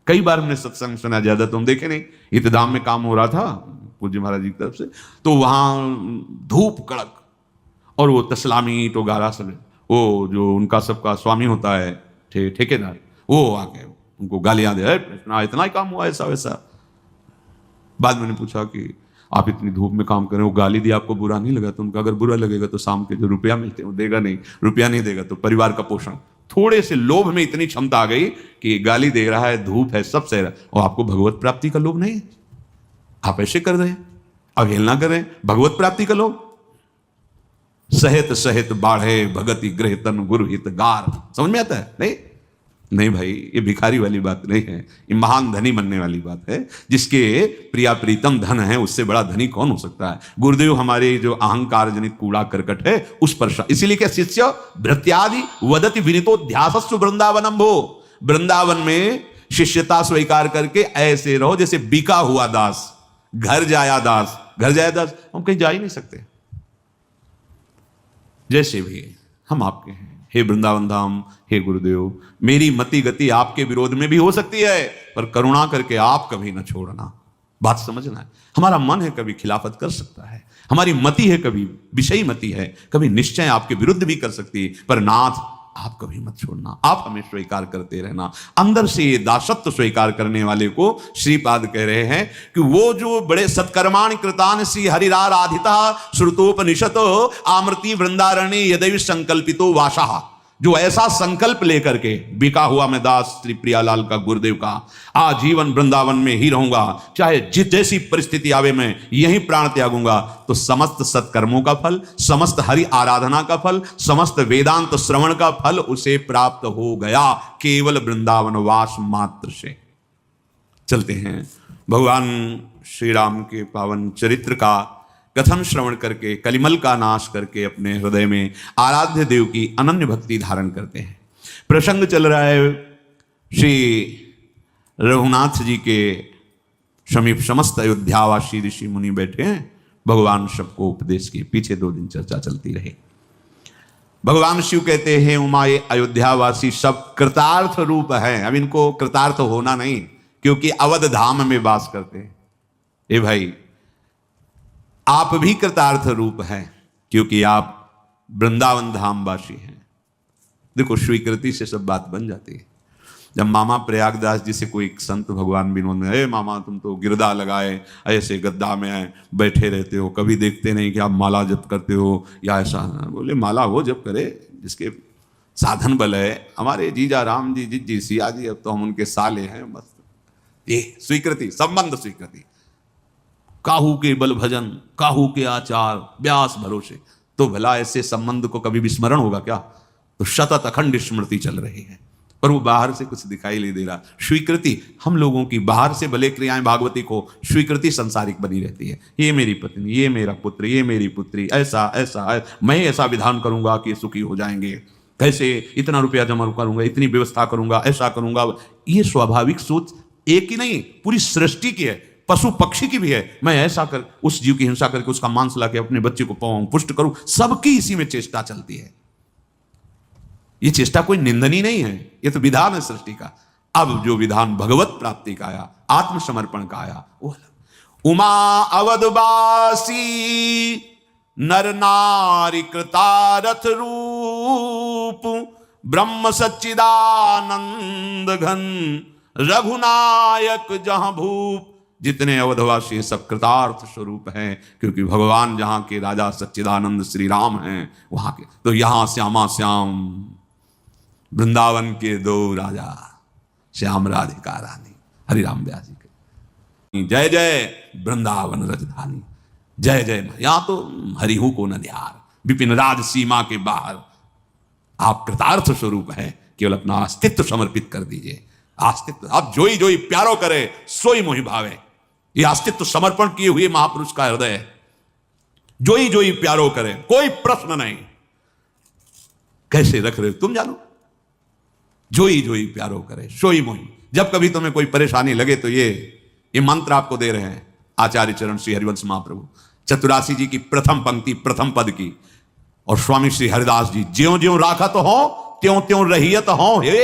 कई बार हमने सत्संग सुना, ज्यादा तो हम देखे नहीं, इत्तेदाम में काम हो रहा था पूज्य महाराज जी की तरफ से, तो वहां धूप कड़क, और वो तस्लामी तो गारा सब, वो जो उनका सबका स्वामी होता है ठेकेदार, वो आके उनको गालियां दे, इतना ही काम हुआ ऐसा वैसा। बाद में मैंने पूछा कि आप इतनी धूप में काम करें, वो गाली दिया, आपको बुरा नहीं लगा? तो उनका अगर बुरा लगेगा तो शाम के जो रुपया मिलते हैं वो देगा नहीं, रुपया नहीं देगा तो परिवार का पोषण। थोड़े से लोभ में इतनी क्षमता आ गई कि गाली दे रहा है, धूप है, सब सह रहा है, और आपको भगवत प्राप्ति का लोभ नहीं है, आप ऐसे कर रहे हैं, अवहेलना कर रहे हैं भगवत प्राप्ति का लोभ। सहित सहित बाढ़े भगति गृह तन गुरु हित गार, समझ में आता है? नहीं नहीं भाई, ये भिखारी वाली बात नहीं है, ये महान धनी बनने वाली बात है। जिसके प्रिया प्रीतम धन है, उससे बड़ा धनी कौन हो सकता है? गुरुदेव हमारे जो अहंकार जनित कूड़ा करकट है उस पर, इसीलिए क्या शिष्य भृत्यादि वदति विनितोध्यासस्व वृंदावनम भो, वृंदावन में शिष्यता स्वीकार करके ऐसे रहो जैसे बिका हुआ दास, घर जाया दास। घर जाया दास, हम कहीं जा ही नहीं सकते, जैसे भी हम आपके हैं। हे वृंदावन धाम, हे गुरुदेव, मेरी मति गति आपके विरोध में भी हो सकती है, पर करुणा करके आप कभी न छोड़ना। बात समझना है, हमारा मन है कभी खिलाफत कर सकता है, हमारी मति है कभी विषयी मति है, कभी निश्चय आपके विरुद्ध भी कर सकती है, पर नाथ आप कभी मत छोड़ना, आप हमें स्वीकार करते रहना। अंदर से ये दासत्व स्वीकार करने वाले को श्रीपाद कह रहे हैं कि वो जो बड़े सत्कर्माणि कृतान श्री हरिराराधिता श्रुतोपनिषद आमृति वृंदारण्य यदैव संकल्पितो वाशाह, जो ऐसा संकल्प लेकर के बिका हुआ मैं दास श्री प्रियालाल का, गुरुदेव का, आजीवन वृंदावन में ही रहूंगा, चाहे जिस जैसी परिस्थिति आवे मैं यहीं प्राण त्यागूंगा, तो समस्त सत्कर्मों का फल, समस्त हरि आराधना का फल, समस्त वेदांत श्रवण का फल उसे प्राप्त हो गया केवल वृंदावन वास मात्र से। चलते हैं भगवान श्री राम के पावन चरित्र का कथन श्रवण करके, कलिमल का नाश करके अपने हृदय में आराध्य देव की अनन्य भक्ति धारण करते हैं। प्रसंग चल रहा है श्री रघुनाथ जी के समीप समस्त अयोध्यावासी ऋषि मुनि बैठे हैं, भगवान सबको उपदेश के पीछे 2 दिन चर्चा चलती रही। भगवान शिव कहते हैं उमा ये अयोध्यावासी सब कृतार्थ रूप हैं। अब इनको कृतार्थ होना नहीं, क्योंकि अवध धाम में वास करते हैं। ए भाई, आप भी कृतार्थ रूप हैं क्योंकि आप वृंदावन धामवासी हैं। देखो, स्वीकृति से सब बात बन जाती है। जब मामा प्रयागदास जी से कोई संत भगवान विनोद में, अरे मामा तुम तो गिरदा लगाए ऐसे गद्दा में बैठे रहते हो, कभी देखते नहीं कि आप माला जप करते हो या ऐसा। बोले माला वो जप करे जिसके साधन बल है। हमारे जीजा राम जी, जी सिया जी, अब तो हम उनके साले हैं, बस ये स्वीकृति, संबंध स्वीकृति। काहू के बल भजन, काहू के आचार, व्यास भरोसे, तो भला ऐसे संबंध को कभी विस्मरण होगा क्या? तो सतत अखंड स्मृति चल रही है, पर वो बाहर से कुछ दिखाई नहीं दे रहा। स्वीकृति हम लोगों की बाहर से भले क्रियाएं भागवती को, स्वीकृति संसारिक बनी रहती है। ये मेरी पत्नी, ये मेरा पुत्र, ये मेरी पुत्री, ऐसा ऐसा, मैं ऐसा विधान करूंगा कि सुखी हो जाएंगे, कैसे इतना रुपया जमा करूंगा, इतनी व्यवस्था करूंगा, ऐसा करूंगा। ये स्वाभाविक सोच एक ही नहीं, पूरी सृष्टि की है, पशु पक्षी की भी है। मैं ऐसा कर उस जीव की हिंसा करके उसका मांस लाके अपने बच्चे को पाऊं, पुष्ट करूं, सबकी इसी में चेष्टा चलती है। ये चेष्टा कोई निंदनीय नहीं है, ये तो विधान है सृष्टि का। अब जो विधान भगवत प्राप्ति का आया, आत्मसमर्पण का आया, वो अलग। उमा अवधवासी नर नारी कृतारथ रूप, ब्रह्म सच्चिदानंद घन रघुनायक जहां भूप। जितने अवधवासी सब कृतार्थ स्वरूप हैं, क्योंकि भगवान जहां के राजा सच्चिदानंद श्री राम हैं वहां के। तो यहां श्यामा श्याम, वृंदावन के 2 राजा, श्याम राधिका रानी, हरिराम व्यास जी के। जय जय वृंदावन रजधानी, जय जय। यहां तो हरिहु को न ध्यार, विपिन राज सीमा के बाहर आप कृतार्थ स्वरूप हैं। केवल अपना अस्तित्व समर्पित कर दीजिए। अस्तित्व अब जोई जोई प्यारो करे सोई मोहि भावे, ये अस्तित्व समर्पण किए हुए महापुरुष का हृदय है। जोई जोई प्यारो करे, कोई प्रश्न नहीं, कैसे रख रहे हो तुम जानो। जोई जोई प्यारो करे सोई मोहि। जब कभी तुम्हें कोई परेशानी लगे तो ये मंत्र आपको दे रहे हैं आचार्य चरण श्री हरिवंश महाप्रभु, चतुरासी जी की प्रथम पंक्ति प्रथम पद की, और स्वामी श्री हरिदास जी, ज्यों ज्यों राखत हो त्यों त्यों रहियत हो हे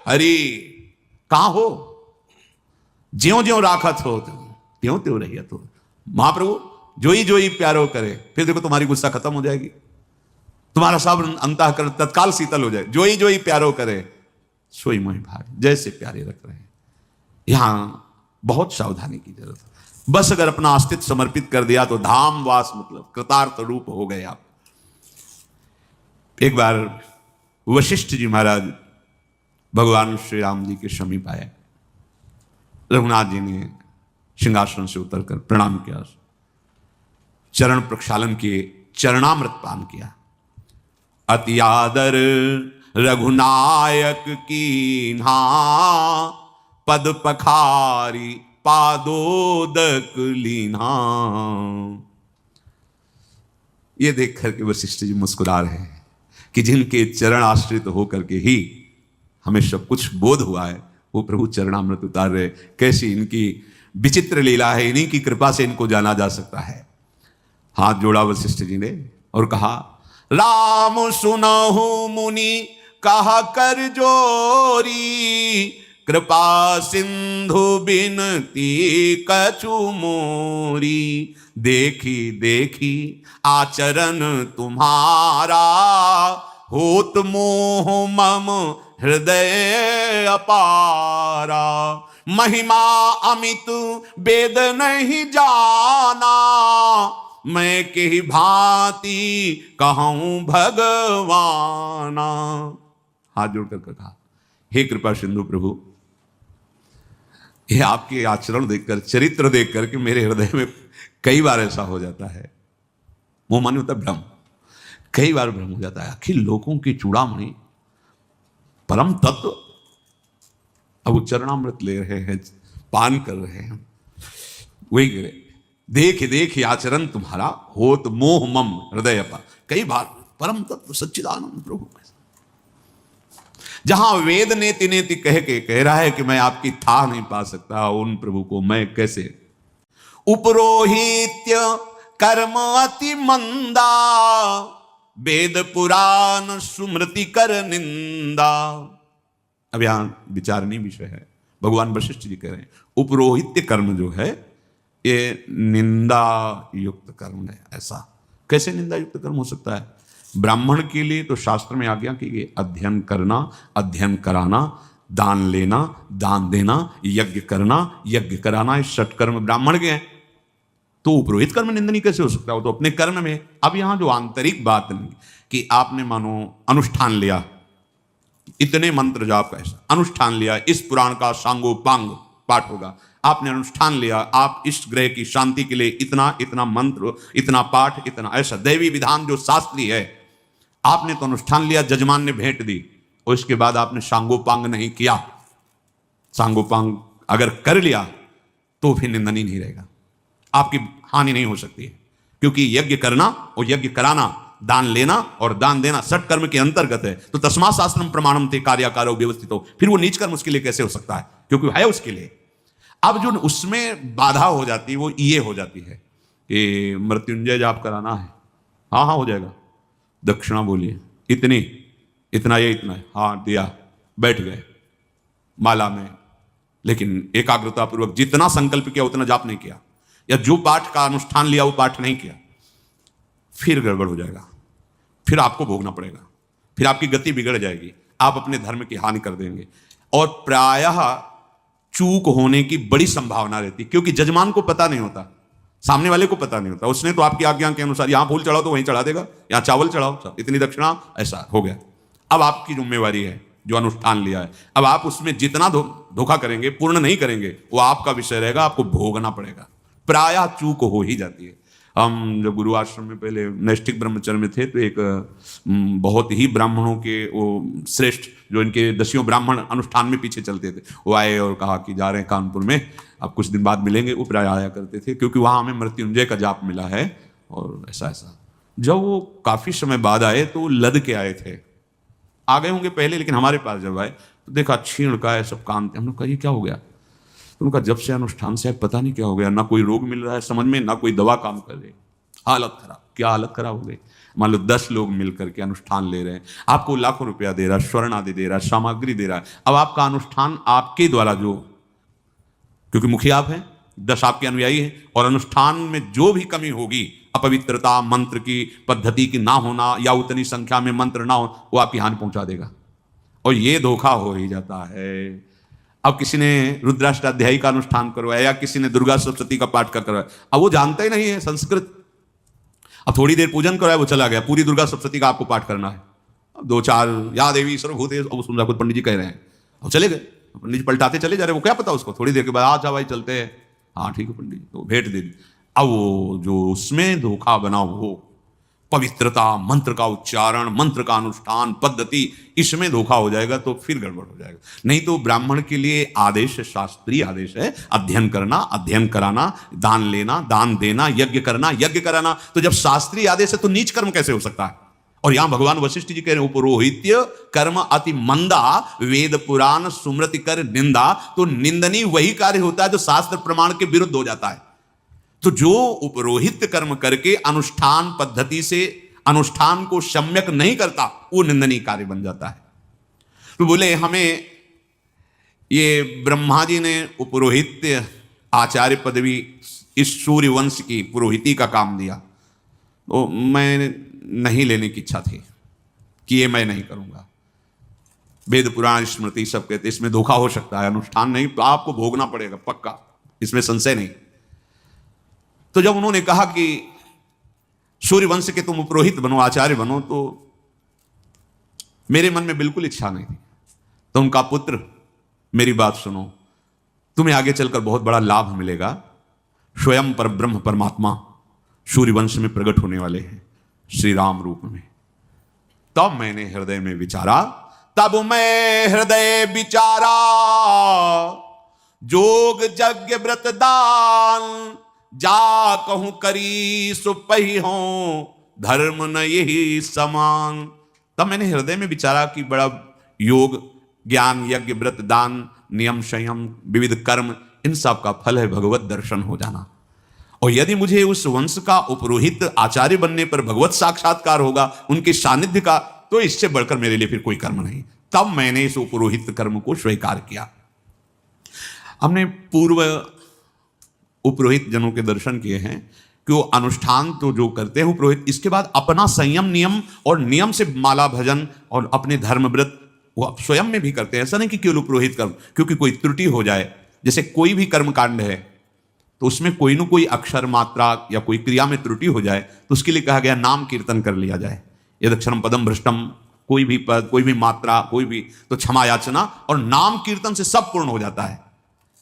हरि। कहां हो? ज्यों ज्यों राखत हो त्यों त्यों रहियत हो। महाप्रभु जो ही प्यारो करे, फिर देखो तुम्हारी गुस्सा खत्म हो जाएगी, तुम्हारा सब अंतःकरण तत्काल शीतल हो जाए। जो ही प्यारो करे सोई मोहि भाग, जैसे प्यारे रख रहे हैं। यहां बहुत सावधानी की जरूरत है। बस अगर अपना अस्तित्व समर्पित कर दिया तो धामवास मतलब कृतार्थ रूप हो गए आप। एक बार वशिष्ठ जी महाराज भगवान श्री राम जी के समीप आए। रघुनाथ जी ने सिंहासन से उतरकर प्रणाम किया, चरण प्रक्षालन किए, चरणामृत पान किया। अति आदर रघुनायक की पद पखारी पादोदक लीना। ये देख करके वशिष्ठ जी मुस्कुरा रहे हैं कि जिनके चरण आश्रित होकर के ही हमें सब कुछ बोध हुआ है, वो प्रभु चरणामृत उतार रहे। कैसी इनकी विचित्र लीला है, इन्हीं की कृपा से इनको जाना जा सकता है। हाथ जोड़ा वशिष्ठ जी ने और कहा, राम सुनहु मुनि कहा कर जोरी, कृपा सिंधु बिनती कछु मोरी। देखी देखी आचरण तुम्हारा, होत मोह मम हृदय अपारा। महिमा अमित वेद नहीं जाना, मैं के भांति कहूं भगवाना। हाथ जोड़कर कहा, हे कृपा सिंधु प्रभु, ये आपके आचरण देखकर, चरित्र देखकर के मेरे हृदय में कई बार ऐसा हो जाता है। मोह माने होता भ्रम, कई बार भ्रम हो जाता है। आखिर लोगों की चूड़ामणि परम तत्व, अब वो चरणामृत ले रहे हैं, पान कर रहे हैं, वही गिरे। देख देख आचरण तुम्हारा, होत मोह मम हृदय पर। कई बार परम तत्व सच्चिदानंद प्रभु, जहां वेद नेति नेति कह रहा है कि मैं आपकी था नहीं पा सकता, उन प्रभु को मैं कैसे। उपरोहित्य कर्म अति मंदा, वेद पुराण सुमृति कर निंदा। अब यहां विचारणीय विषय है, भगवान वशिष्ठ जी कह रहे हैं उपरोहित्य कर्म जो है ये निंदा युक्त कर्म है। ऐसा कैसे निंदा युक्त कर्म हो सकता है? ब्राह्मण के लिए तो शास्त्र में आज्ञा की गई, अध्ययन करना, अध्ययन कराना, दान लेना, दान देना, यज्ञ करना, यज्ञ कराना, ये षटकर्म ब्राह्मण के हैं। तो पुरोहित कर्म निंदनीय कैसे हो सकता है? वो तो अपने कर्म में। अब यहां जो आंतरिक बात नहीं कि आपने मानो अनुष्ठान लिया, इतने मंत्र जाप का ऐसा अनुष्ठान लिया, इस पुराण का सांगोपांग पाठ होगा, आपने अनुष्ठान लिया, आप इस ग्रह की शांति के लिए इतना इतना मंत्र, इतना पाठ, इतना ऐसा दैवी विधान जो शास्त्रीय है, आपने तो अनुष्ठान लिया, जजमान ने भेंट दी, और इसके बाद आपने सांगोपांग नहीं किया। सांगोपांग अगर कर लिया तो फिर निंदनीय नहीं रहेगा, आपकी हानि नहीं हो सकती है, क्योंकि यज्ञ करना और यज्ञ कराना, दान लेना और दान देना सठ कर्म के अंतर्गत है। तो तस्मात् शास्त्रम प्रमाणम ते कार्याकारो व्यवस्थितो, फिर वो नीच कर्म उसके लिए कैसे हो सकता है? क्योंकि है उसके लिए। अब जो उसमें बाधा हो जाती है वो ये हो जाती है कि मृत्युंजय जाप कराना है, हाँ हाँ हो जाएगा, दक्षिणा बोलिए इतनी, इतना ये इतना, हाँ दिया, बैठ गए माला में, लेकिन एकाग्रता पूर्वक जितना संकल्प किया उतना जाप नहीं किया, या जो पाठ का अनुष्ठान लिया वो पाठ नहीं किया, फिर गड़बड़ हो जाएगा, फिर आपको भोगना पड़ेगा, फिर आपकी गति बिगड़ जाएगी, आप अपने धर्म की हानि कर देंगे। और प्रायः चूक होने की बड़ी संभावना रहती, क्योंकि जजमान को पता नहीं होता, सामने वाले को पता नहीं होता, उसने तो आपकी आज्ञा के अनुसार यहां फूल चढ़ाओ तो वहीं चढ़ा देगा, यहां चावल चढ़ाओ इतनी दक्षिणा, ऐसा हो गया। अब आपकी जिम्मेवारी है जो अनुष्ठान लिया है, अब आप उसमें जितना धोखा करेंगे, पूर्ण नहीं करेंगे, वो आपका विषय रहेगा, आपको भोगना पड़ेगा। प्रायः चूक हो ही जाती है। हम जब गुरु आश्रम में पहले नैष्ठिक ब्रह्मचर्य में थे तो एक बहुत ही ब्राह्मणों के वो श्रेष्ठ जो इनके 10 ब्राह्मण अनुष्ठान में पीछे चलते थे, वो आए और कहा कि जा रहे हैं कानपुर में, अब कुछ दिन बाद मिलेंगे। वो प्राय आया करते थे क्योंकि वहाँ हमें मृत्युंजय का जाप मिला है और ऐसा ऐसा। जब वो काफ़ी समय बाद आए तो लद के आए थे, आ गए होंगे पहले, लेकिन हमारे पास जब आए तो देखा छीण का है, सब कान थे। हमने कहा ये क्या हो गया? तो उनका जब से अनुष्ठान से पता नहीं क्या हो गया, ना कोई रोग मिल रहा है समझ में, ना कोई दवा काम कर रही, हालत खराब। क्या हालत खराब हो गई? मान लो 10 लोग मिलकर के अनुष्ठान ले रहे हैं, आपको लाखों रुपया दे रहा है, स्वर्ण आदि दे रहा है, सामग्री दे रहा है, अब आपका अनुष्ठान आपके द्वारा जो, क्योंकि मुखिया आप हैं, 10 आपके अनुयायी हैं, और अनुष्ठान में जो भी कमी होगी, अपवित्रता, मंत्र की पद्धति की ना होना या उतनी संख्या में मंत्र ना हो, वो आपकी हानि पहुंचा देगा। और ये धोखा हो ही जाता है। अब किसी ने रुद्राष्टाध्यायी का अनुष्ठान करवाया या किसी ने दुर्गा सप्तशती का पाठ करवाया, अब वो जानता ही नहीं है संस्कृत। अब थोड़ी देर पूजन कराया, वो चला गया, पूरी दुर्गा सप्तशती का आपको पाठ करना है। अब 2-4 या देवी सर्वभूते, अब सुन रहा, कुछ पंडित जी कह रहे हैं, अब चले गए, पंडित जी पलटाते चले जा रहे, वो क्या पता उसको, थोड़ी देर के बाद अच्छा भाई चलते हैं, हाँ ठीक है पंडित जी, तो भेंट दे दी। अब वो जो उसमें धोखा बना, वो पवित्रता, मंत्र का उच्चारण, मंत्र का अनुष्ठान पद्धति, इसमें धोखा हो जाएगा तो फिर गड़बड़ हो जाएगा। नहीं तो ब्राह्मण के लिए आदेश, शास्त्रीय आदेश है, अध्ययन करना, अध्ययन कराना, दान लेना, दान देना, यज्ञ करना, यज्ञ कराना। तो जब शास्त्रीय आदेश है तो नीच कर्म कैसे हो सकता है? और यहां भगवान वशिष्ठ जी कह रहे हैं, पुरोहित्य कर्म अति मंदा, वेद पुराण सुमृति कर निंदा। तो निंदनीय वही कार्य होता है जो शास्त्र प्रमाण के विरुद्ध हो जाता है। तो जो उपरोहित कर्म करके अनुष्ठान पद्धति से अनुष्ठान को सम्यक नहीं करता, वो निंदनीय कार्य बन जाता है। तो बोले हमें ये ब्रह्मा जी ने उपरोहित्य आचार्य पदवी इस सूर्य वंश की पुरोहिती का काम दिया, तो मैं नहीं लेने की इच्छा थी कि ये मैं नहीं करूंगा। वेद पुराण स्मृति सब कहते इसमें धोखा हो सकता है, अनुष्ठान नहीं तो आपको भोगना पड़ेगा पक्का, इसमें संशय नहीं। तो जब उन्होंने कहा कि सूर्यवंश के तुम पुरोहित बनो, आचार्य बनो, तो मेरे मन में बिल्कुल इच्छा नहीं थी। तो उनका पुत्र, मेरी बात सुनो, तुम्हें आगे चलकर बहुत बड़ा लाभ मिलेगा। स्वयं पर ब्रह्म परमात्मा सूर्यवंश में प्रकट होने वाले हैं श्री राम रूप में। तब मैंने हृदय में विचारा, तब मैं हृदय विचारा, जोग यज्ञ व्रत दान, जा कहूं करी सुपही हो, धर्म न यही समान। तब मैंने हृदय में विचारा कि बड़ा योग, ज्ञान, यज्ञ, व्रत, दान, नियम, संयम, विविध कर्म, इन सब का फल है भगवत दर्शन हो जाना। और यदि मुझे उस वंश का उपरोहित आचार्य बनने पर भगवत साक्षात्कार होगा, उनके सानिध्य का, तो इससे बढ़कर मेरे लिए फिर कोई कर्म नहीं। तब मैंने इस उपरोहित कर्म को स्वीकार किया। हमने पूर्व उपरोहित जनों के दर्शन किए हैं कि वो अनुष्ठान तो जो करते हैं उपरोहित, इसके बाद अपना संयम, नियम और नियम से माला भजन और अपने धर्म व्रत वो स्वयं में भी करते हैं। ऐसा नहीं कि केवल उपरोहित कर्म, क्योंकि कोई त्रुटि हो जाए, जैसे कोई भी कर्म कांड है तो उसमें कोई ना कोई अक्षर, मात्रा या कोई क्रिया में त्रुटि हो जाए, तो उसके लिए कहा गया नाम कीर्तन कर लिया जाए। यदक्षरम पदम भ्रष्टम, कोई भी पद, कोई भी मात्रा, कोई भी, तो क्षमा याचना और नाम कीर्तन से सब पूर्ण हो जाता है।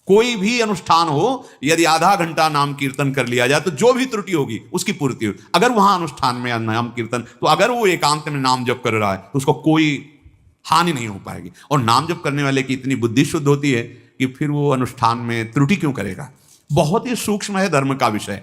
कोई भी अनुष्ठान हो, यदि आधा घंटा नाम कीर्तन कर लिया जाए तो जो भी त्रुटि होगी उसकी पूर्ति होगी। अगर वहां अनुष्ठान में नाम कीर्तन, तो अगर वो एकांत में नाम जप कर रहा है तो उसको कोई हानि नहीं हो पाएगी। और नाम जप करने वाले की इतनी बुद्धि शुद्ध होती है कि फिर वो अनुष्ठान में त्रुटि क्यों करेगा। बहुत ही सूक्ष्म है धर्म का विषय।